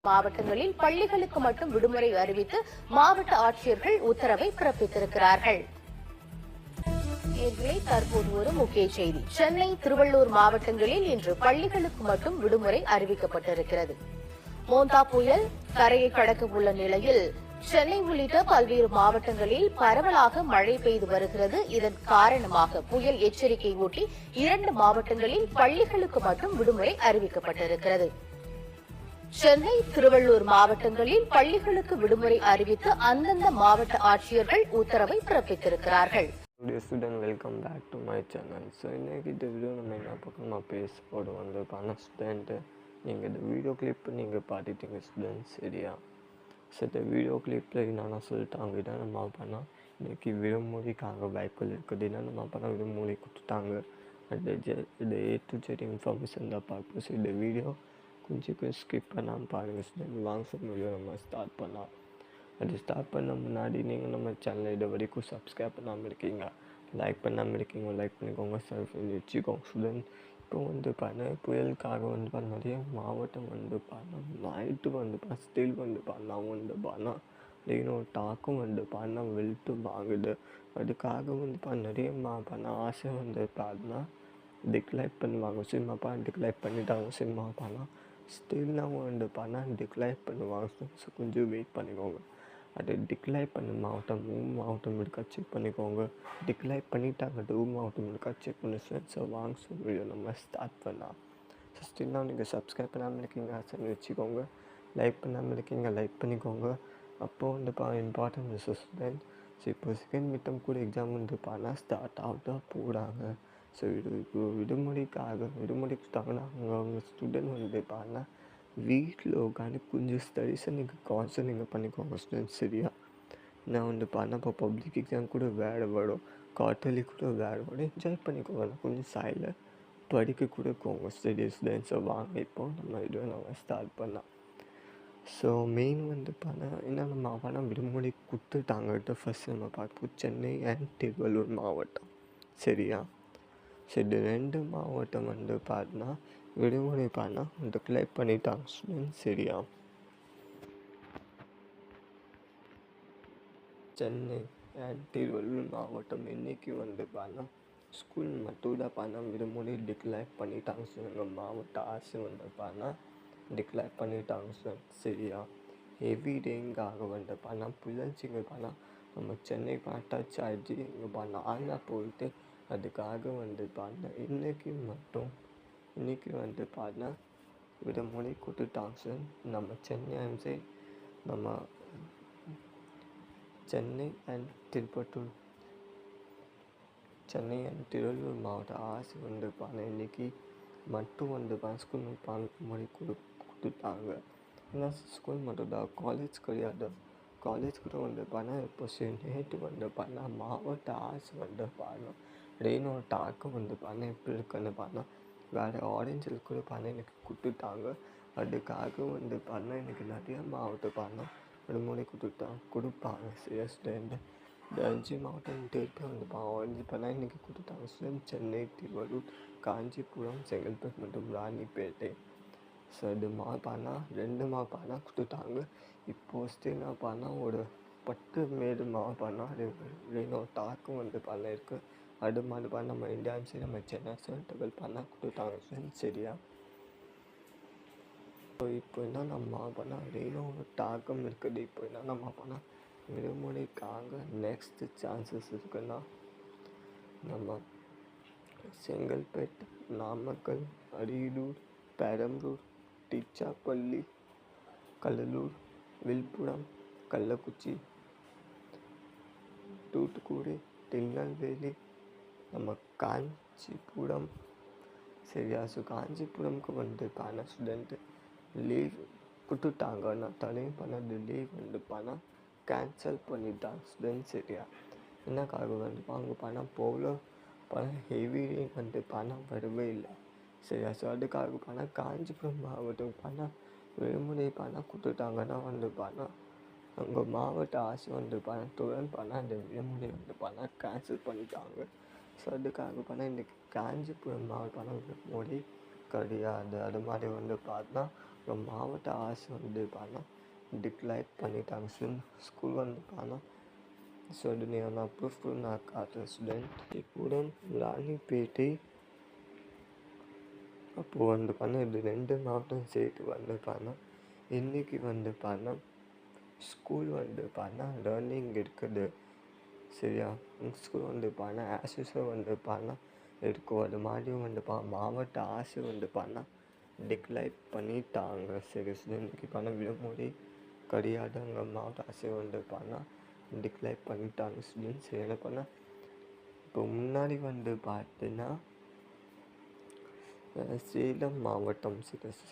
மாவட்டங்களில் பள்ளிகளுக்கு மட்டும் விடுமுறை அறிவித்து மாவட்ட ஆட்சியர்கள் உத்தரவை பிறப்பித்திருக்கிறார்கள். தற்போது ஒரு முக்கிய செய்தி. சென்னை, திருவள்ளூர் மாவட்டங்களில் இன்று பள்ளிகளுக்கு மட்டும் விடுமுறை அறிவிக்கப்பட்டிருக்கிறது. மோந்தா புயல் கரையை கடக்க உள்ள நிலையில் சென்னை உள்ளிட்ட பல்வேறு மாவட்டங்களில் பரவலாக மழை பெய்து வருகிறது. இதன் காரணமாக புயல் எச்சரிக்கை ஒட்டி 2 மாவட்டங்களில் பள்ளிகளுக்கு மட்டும் விடுமுறை அறிவிக்கப்பட்டிருக்கிறது. சென்னை, திருவள்ளூர் மாவட்டங்களில் பள்ளிகளுக்கு விடுமுறை அறிவித்து அந்தந்த மாவட்ட ஆட்சியர்கள் உத்தரவை பிறப்பித்திருக்கிறார்கள். Student welcome back to my channel. So இன்றைக்கி இந்த வீடியோ நம்ம என்ன பக்கமாக பேச போடும் வந்து ஆனால் ஸ்டூடெண்ட்டு நீங்கள் இந்த வீடியோ கிளிப் நீங்கள் பார்த்துட்டீங்க ஸ்டூடெண்ட்ஸ், சரியா? ஸோ இந்த வீடியோ கிளிப்பில் என்னென்ன சொல்லிட்டாங்க, இதான் நம்ம பண்ணால் இன்றைக்கி விடுமுறைக்காக வாய்ப்புகள் இருக்குது. என்ன நம்ம பண்ணால் விடுமுறை கொடுத்துட்டாங்க. இந்த A to Z இன்ஃபர்மேஷன் தான் பார்ப்போம். ஸோ இந்த வீடியோ கொஞ்சம் ஸ்கிப் பண்ணாமல் பாருங்கள் ஸ்டூடெண்ட். வாங்க வீடியோ நம்ம ஸ்டார்ட் பண்ணலாம். அது ஸ்டார்ட் பண்ண முன்னாடி நீங்கள் நம்ம சேனலை இது வரைக்கும் சப்ஸ்கிரைப் பண்ணாமல் இருக்கீங்க, லைக் பண்ணாமல் இருக்கீங்க, லைக் பண்ணிக்கோங்க, சர்வ் பண்ணி வச்சுக்கோங்க ஸ்டூடெண்ட். இப்போ வந்து புயலுக்காக வந்து நிறைய மாவட்டம் வந்து நைட்டு வந்து ஸ்டில் வந்து இன்னும் டாக்கும் வந்து வெளுத்து வாங்குது. அதுக்காக வந்து நிறைய ஆசை வந்து டிக்ளைர் பண்ணுவாங்க. சினிமா டிக்ளைர் பண்ணிட்டாங்க. சினிமா ஸ்டில் நம்ம வந்து டிக்ளைர் பண்ணுவாங்க. ஸோ கொஞ்சம் வெயிட் பண்ணிக்கோங்க. அது டிக்ளைர் பண்ண மாவட்டம் மாவட்டம் இருக்கா செக் பண்ணிக்கோங்க. டிக்ளைர் பண்ணிட்டாங்க மாவட்டம் இருக்கா செக் பண்ணி ஸோ வாங்க வீடியோ நம்ம ஸ்டார்ட் பண்ணலாம். ஸோ ஸ்டில் நீங்கள் சப்ஸ்கிரைப் பண்ணாமல் இருக்கீங்க சரி வச்சுக்கோங்க, லைக் பண்ணாமல் இருக்கீங்க லைக் பண்ணிக்கோங்க. அப்போது வந்து இம்பார்ட்டன்ட் ஸ்டூடெண்ட். ஸோ இப்போ செகண்ட் மிட்டம் கூட எக்ஸாம் வந்து ஸ்டார்ட் ஆகிட்டா போகிறாங்க. ஸோ இப்போ விடுமுறை கொடுத்தாங்கன்னா அவங்க ஸ்டூடெண்ட் வந்து வீட்டில் உட்காந்து கொஞ்சம் ஸ்டடீஸை நீங்கள் கான்சன்ட்ரேட் பண்ணிக்கோங்க ஸ்டூடெண்ட்ஸ், சரியா? நான் வந்து இப்போ பப்ளிக் எக்ஸாம் கூட வேறு வரும், குவார்ட்டர்லி கூட வேறு வரும். என்ஜாய் பண்ணிக்கோங்க. கொஞ்சம் சைடில் படிக்க கூட போங்க ஸ்டூடெண்ட்ஸை. வாங்க இப்போ நம்ம நம்ம ஸ்டார்ட் பண்ணலாம். ஸோ மெயின் வந்து என்ன நம்ம விடுமுறை கொடுத்துட்டாங்க. ஃபஸ்ட் நம்ம பார்ப்போம் சென்னை அண்ட் திருவள்ளூர் மாவட்டம், சரியா? ஸோ இது 2 மாவட்டம் வந்து விடுமுறை டிக்ளைர் பண்ணிட்டாங்க ஸ்டூடெண்ட்ஸ், சரியா? சென்னை அண்ட் திருவள்ளூர் மாவட்டம் இன்றைக்கி வந்து ஸ்கூல் மட்டும் தான் விடுமுறை டிக்ளைர் பண்ணிட்டாங்க ஸ்டூடெண்ட். மாவட்ட அரசு வந்து டிக்ளைர் பண்ணிட்டாங்க ஸ்டூடெண்ட், சரியா? ஹெவி ரெயின்காக வந்து புயற்சிங்க நம்ம சென்னை டச் ஆகிடுச்சு. இங்கே ஆனா போயிட்டு அதுக்காக வந்து இன்றைக்கி வந்து விடுமுறை கொடுத்துட்டாங்க சார். நம்ம சென்னை அண்ட் திருவள்ளூர் மாவட்ட அரசு வந்து இன்றைக்கி மட்டும் வந்து ஸ்கூல் விடுமுறை கொடுத்துட்டாங்க. ஏன்னா ஸ்கூல் மட்டும் தான், காலேஜ் கிடையாது. காலேஜ் கூட வந்து இப்போ நேற்று வந்து மாவட்ட அரசு வந்து ரெயினோட தாக்கம் வந்து எப்படி இருக்குன்னு வேறு ஆரஞ்சில் கூட எனக்கு கொடுத்துட்டாங்க. அதுக்காக வந்து எனக்கு நிறைய மாவட்டம் விடுமுறை கொடுப்பாங்க ஸ்டூடெண்ட். இந்த 5 மாவட்டம் திருப்பி வந்து ஆரஞ்சு இன்றைக்கி கொடுத்தாங்க ஸ்டூடெண்ட். சென்னை, திருவள்ளூர், காஞ்சிபுரம், செங்கல்பட்டு மற்றும் ராணிப்பேட்டை. ஸோ இது 2 கொடுத்துட்டாங்க. இப்போது ஸ்டில் ஒரு 10 மேடு அது ரெயினோட தாக்கம் வந்து இருக்குது. அது மாதிரி நம்ம இந்தியாவும் சரி நம்ம சென்னை சென்ட்ரல் கொடுத்தாங்க ஃப்ரெண்ட்ஸ், சரியா? இப்போ என்ன நம்ம ரெயினோட தாக்கம் இருக்குது. இப்போ என்ன நம்ம விடுமுறைக்காக நெக்ஸ்ட் சான்சஸ் இருக்குன்னா நம்ம செங்கல்பட்டு, நாமக்கல், அரியலூர், பெரம்பலூர், திருச்சிராப்பள்ளி, கடலூர், விழுப்புரம், கள்ளக்குறிச்சி, தூத்துக்குடி, திருநெல்வேலி, நம்ம காஞ்சிபுரம், சரியா? ஸோ காஞ்சிபுரம்க்கு வந்து ஸ்டூடெண்ட்டு லீவ் கொடுத்துட்டாங்க. நான் தலையும் லீவ் வந்து கேன்சல் பண்ணிட்டாங்க ஸ்டூடெண்ட், சரியா? என்னக்காக வந்து அங்கே போல ஹெவி ரெயின் வந்து வரவே இல்லை, சரியா? ஸோ அதுக்காக காஞ்சிபுரம் மாவட்டம் விடுமுறை கொடுத்துட்டாங்கன்னா வந்து அங்கே மாவட்ட அரசு வந்து தொடர்ந்து அந்த விடுமுறை வந்து கேன்சல் பண்ணிட்டாங்க. ஸோ அதுக்காக இன்றைக்கி காஞ்சிபுரம் மாவட்டம் விடுமுறை கிடையாது. அது மாதிரி வந்து மாவட்ட ஆசை வந்து பார்த்தா டிக்ளைர் பண்ணிட்டாங்க ஸ்கூல் வந்து பார்த்தா சொல்லுங்க நான் ப்ரூஃப் நான் காட்டுறேன் ஸ்டூடெண்ட் கூட ராணிப்பேட்டை அப்போது வந்து பார்த்தா இது 2 மாவட்டம் சேர்த்து வந்து பார்த்தா இன்றைக்கி வந்து பார்த்தா ஸ்கூல் வந்து பார்த்தா லேர்னிங் இருக்குது சரியா. ஸ்கூல் வந்து பார்த்தா ஆஸ் வந்து பார்த்தா இருக்கும். அது மாதிரியும் வந்து மாவட்ட ஆசை வந்து பார்த்தா டிக்ளைர் பண்ணிட்டாங்க. சரி இன்னைக்கு பார்த்தா விடுமுறை கிடையாது. அங்கே மாவட்ட ஆசை வந்து பார்த்தா டிக்ளைர் பண்ணிட்டாங்க ஸ்டூடெண்ட்ஸ். என்ன பண்ணால் இப்போ முன்னாடி வந்து பார்த்தீங்கன்னா சேலம் மாவட்டம்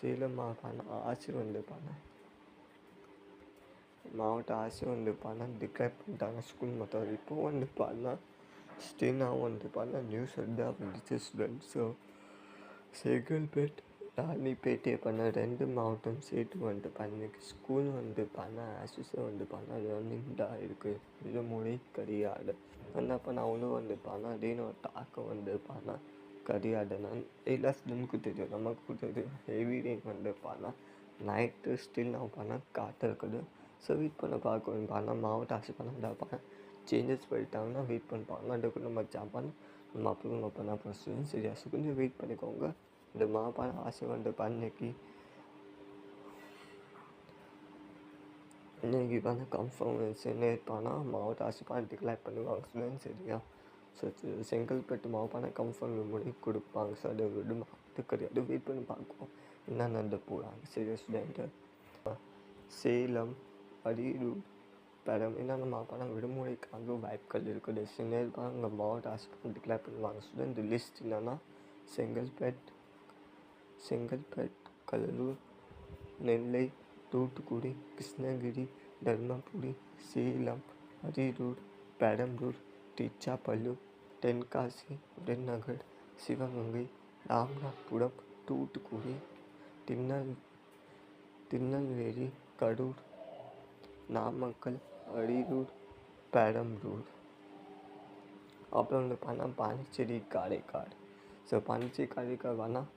சேலம் மாவட்டம் ஆசை வந்து பார்த்தா மாவட்ட ஆசை வந்து பார்த்தா டிக்ளைர் பண்ணிட்டாங்க ஸ்கூல் மொத்தம். இப்போ வந்து பார்த்தா ஸ்டினாக வந்து பார்த்தா நியூஸ் வந்து வந்துச்சு ஸ்டூடெண்ட்ஸ். ஸோ செங்கல்பேட் ராணிப்பேட்டை பண்ண 2 மாவட்டம் சேர்த்து வந்து பண்ணி ஸ்கூல் வந்து பண்ண ஆஸ்யூஸாக வந்து பண்ண லேர்னிங் தான் இருக்குது. விடுமுறை கிடையாது. என்ன பண்ண அவனும் வந்து பண்ண அப்படின்னு ஒரு தாக்கம் வந்து பண்ண கிடையாது. எல்லா ஸ்டூடெண்ட்க்கும் தெரியும், நமக்கும் தெரியும். ஹெவி ரெயின் வந்து பண்ண நைட்டு ஸ்டில் நான் பண்ண காற்று இருக்குது. ஸோ வெயிட் பண்ண பார்க்கணும் பண்ண மாவட்ட ஆசை பண்ண பண்ண சேஞ்சஸ் போயிட்டாங்கன்னா வெயிட் பண்ணிப்பாங்க. அதுக்கு நம்ம ஜாப்பான் நம்ம அப்புறம் பண்ண ஸ்டூடெண்ட்ஸ் சரியா. ஸோ கொஞ்சம் வெயிட் பண்ணிக்கோங்க. இந்த மாவட்ட ஆசை வந்து இன்னைக்கு வந்து கன்ஃபர்மேஷன் பண்ணால் மாவட்ட ஆசை டிக்ளேர் பண்ணுவாங்க ஸ்டூடெண்ட்ஸ் சரியா. ஸோ செங்கல்பட்டு மாவட்ட கன்ஃபார்ம் முடி கொடுப்பாங்க. ஸோ அது மாவட்ட கிடையாது. வெயிட் பண்ணி பார்ப்போம் என்ன நடந்து போகிறாங்க சரியா ஸ்டூடெண்ட்டு. சேலம் அரியலூர் பெரம் என்னென்ன மாவட்டம் விடுமுறைக்காக வாய்ப்புகள் இருக்குது. சின்னதாக அங்கே மாவட்ட ஆசை டிக்ளேர் பண்ணுவாங்க ஸ்டூடெண்ட். லிஸ்ட் என்னென்னா செங்கல்பேட் கடலூர் நெல்லை தூத்துக்குடி கிருஷ்ணகிரி தர்மபுரி சேலம் அரியலூர் பெரம்பலூர் திருச்சாப்பள்ளூர் தென்காசி விருதுநகர் சிவகங்கை ராமநாதபுரம் தூத்துக்குடி திருநெல்வேலி கரூர் நாமக்கல் அரியலூர் பெரம்பலூர். அப்புறம் வந்து பார்த்தா பாண்டிச்சேரி காரைக்கால். ஸோ பாண்டிச்சேரி காரைக்கால் வேணால்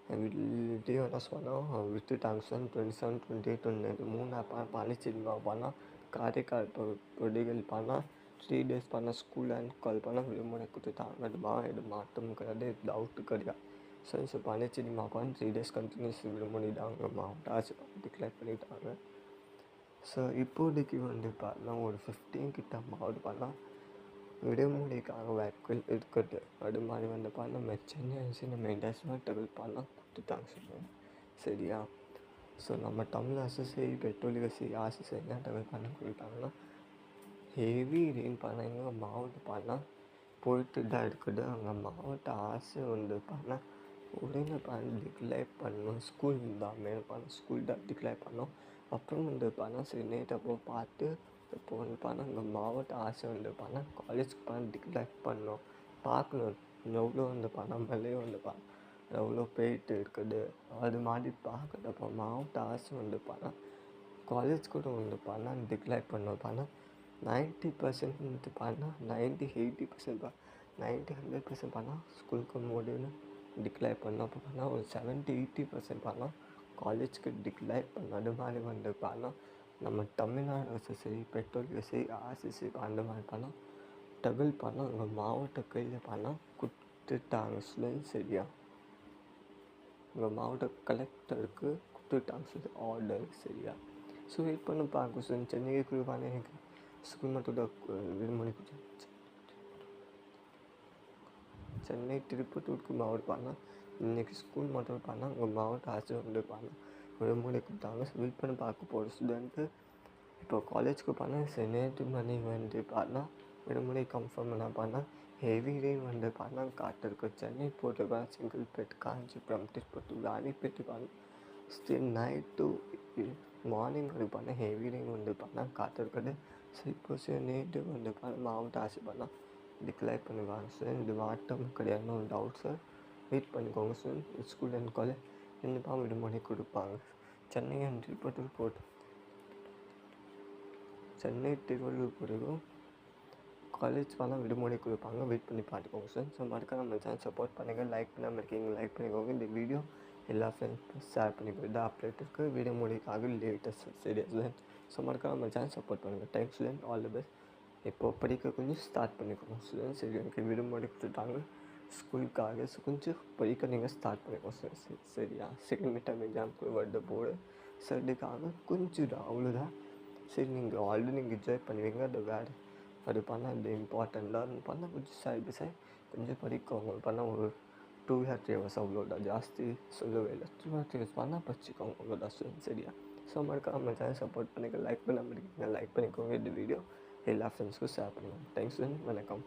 வீடியோ என்ன சொன்னோம் விட்டுட்டாங்க சார். 27, 28, 29 3 பாண்டிச்சேரி பண்ணால் காரைக்கால் பகுதிகள் பண்ணால் 3 days பண்ணால் ஸ்கூல் அண்ட் கால் பண்ணால் விடுமுறை கொடுத்துட்டாங்க. இது மாற்றம் கிடையாது, டவுட்டு கிடையாது. ஸோ பாண்டிச்சேரி மாவட்டம் 3 days கண்டினியூஸ் விடுமுறை தாங்க மாவட்ட ஆசை டிக்ளேர் பண்ணிட்டாங்க. ஸோ இப்போதைக்கு வந்து பார்த்தா ஒரு 15 கிட்ட மாவட்டம் பண்ணால் விடுமுறைக்காக வாய்ப்புகள் இருக்குது. அது மாதிரி வந்து பார்த்தா சென்னை நம்ம இண்டஸ்ட்ரியல் பண்ணால் கொடுத்துட்டாங்க சொல்லுவோம் சரியா. ஸோ நம்ம தமிழ் அரசு சரி பெட்ரோலிய சரி ஆசை சரியாக டெவல் பண்ண கொடுத்தாங்கன்னா ஹெவி ரெயின் பண்ண எங்கள் மாவட்டம் பண்ணால் போயிட்டு தான் இருக்குது. அங்கே மாவட்ட ஆசை வந்து பண்ணால் உடனே பண்ண டிக்ளேர் பண்ணணும். ஸ்கூல் தான் மேல் பண்ண ஸ்கூல் தான் டிக்ளேர் பண்ணோம். அப்புறம் வந்து பண்ணால் சரி நேற்றப்போ பார்த்து இப்போ வந்து பண்ணால் அங்கே மாவட்ட ஆசை வந்து பண்ணால் காலேஜுக்கு பண்ண டிக்ளேர் பண்ணோம். பார்க்கணும் எவ்வளோ வந்து பண்ணால் மழையே வந்து எவ்வளோ போயிட்டு இருக்குது அது மாதிரி பார்க்குறப்போ மாவட்ட ஆசை வந்து பண்ணால் காலேஜ் கூட வந்து பண்ணால் டிக்ளேர் பண்ணோம். பண்ணால் 90% வந்து பண்ணால் 90-80% 90-100% பண்ணால் ஸ்கூலுக்கு முடியும்னு டிக்ளேர் பண்ணோம். அப்போ பண்ணால் ஒரு 70-80% பண்ணால் காலேஜுக்கு டிக்ளேர் பண்ணோம். அது மாதிரி வந்து பண்ணால் நம்ம தமிழ்நாடு அரசு சரி பெட்ரோலிய சரி ஆர்சிசி அந்த மாதிரி பண்ணால் டபுள் பண்ணால் அங்கே மாவட்ட கையில் பண்ணால் கொடுத்துட்டாங்க ஸ்டூடெண்ட்ஸ் சரியா. உங்கள் மாவட்ட கலெக்டருக்கு கொடுத்துட்டாங்க சொல்லி ஆர்டர் சரியா. ஸோ வெயிட் பண்ண பார்க்க சார். சென்னைக்கு பண்ண எனக்கு ஸ்கூல் மட்டும் விடுமுறை கொடுத்து சென்னை திருப்பத்தூருக்கு மாவட்டம் பண்ணால் இன்றைக்கி ஸ்கூல் மட்டும் பண்ணால் அங்கே மாவட்ட ஆசை வந்து பண்ணால் விடுமுறை கொடுத்தாங்க. ஸோ வெயிட் பண்ணி பார்க்க போகிற ஸ்டூடெண்ட்டு இப்போ காலேஜுக்கு பண்ணால் நேற்று மணி வந்து பண்ணால் விடுமுறை கன்ஃபார்ம் பண்ண பண்ணால் ஹெவி ரெயின் வந்து பண்ணால் காற்று இருக்குது. சென்னை போட்டு செங்கல்பேட் காஞ்சிபுரம் திருப்பத்தூர் ராணிப்பேட்டு பண்ணால் ஸ்டில் நைட் டு மார்னிங் வந்து பண்ணால் ஹெவி ரெயின் வந்து பண்ணால் காற்று இருக்குது. ஸோ இப்போ நேற்று வந்து பண்ணால் மாவட்ட ஆசை பண்ணால் டிக்ளேர் பண்ணுவாங்க சார். இது மாட்டம் கிடையாதுன்னு ஒரு டவுட் சார். வெயிட் பண்ணிக்கோங்க சார். ஸ்கூல் அண்ட் காலேஜ் கண்டிப்பாக விடுமுறை கொடுப்பாங்க. சென்னை அண்ட் திருப்பத்தூர் போட்டு சென்னை திருவள்ளூர் பிறகும் காலேஜ் பண்ணால் விடுமுறை கொடுப்பாங்க. வெயிட் பண்ணி பார்த்துக்கோங்க சார். ஸோ மறக்காம நம்ம சேனல் சப்போர்ட் பண்ணுங்கள். லைக் பண்ணாமல் இருக்கீங்க லைக் பண்ணிக்கோங்க. இந்த வீடியோ எல்லா ஃப்ரெண்ட்ஸ் ஷேர் பண்ணிக்கோ. இந்த அப்டேட் இருக்குது வீடியோ முடிக்காக லேட்டஸ்ட் சரியா ஸ்டூடெண்ட். ஸோ மறக்காம நம்ம சேனல் சப்போர்ட் பண்ணுங்கள். Thanks student, all the best. இப்போ படிக்க கொஞ்சம் ஸ்டார்ட் பண்ணிக்கணும் ஸ்டூடெண்ட்ஸ். சரி, எனக்கு விடுமுறை கொடுத்துட்டாங்க ஸ்கூலுக்காக. ஸோ கொஞ்சம் படிக்க நீங்கள் ஸ்டார்ட் பண்ணிக்கணும் ஸ்டூடெண்ட்ஸ். சரியா, செகண்ட் மிட் டர்ம் எக்ஸாமுக்கு வருட போர்டு சர்டுக்காக கொஞ்சம் அவ்வளோதான். சரி, நீங்கள் ஆல்ரெடி நீங்கள் என்ஜாய் பண்ணுவீங்க. அது வேறு அது பண்ணால் அது இம்பார்ட்டண்ட்டாக பண்ணால் கொஞ்சம் சைடு பை சைடு கொஞ்சம் படிக்கோங்க. பண்ணால் ஒரு 2 or 3 hours அவ்வளோதான், ஜாஸ்தி சொல்லவே இல்லை. 2 or 3 hours பண்ணால் படிச்சுக்கோங்க, அவ்வளோதான் ஸ்டூடெண்ட். சரியா, ஸோ மறக்காம நம்ம சேனல் சப்போர்ட் பண்ணிக்க. லைக் பண்ணாமல் இருக்கீங்க, லைக் பண்ணிக்கோங்க. இந்த வீடியோ எல்லா ஃப்ரெண்ட்ஸ்க்கும் ஷேர் பண்ணுங்கள். தேங்க்ஸ் ஸ்டூடெண்ட், வணக்கம்.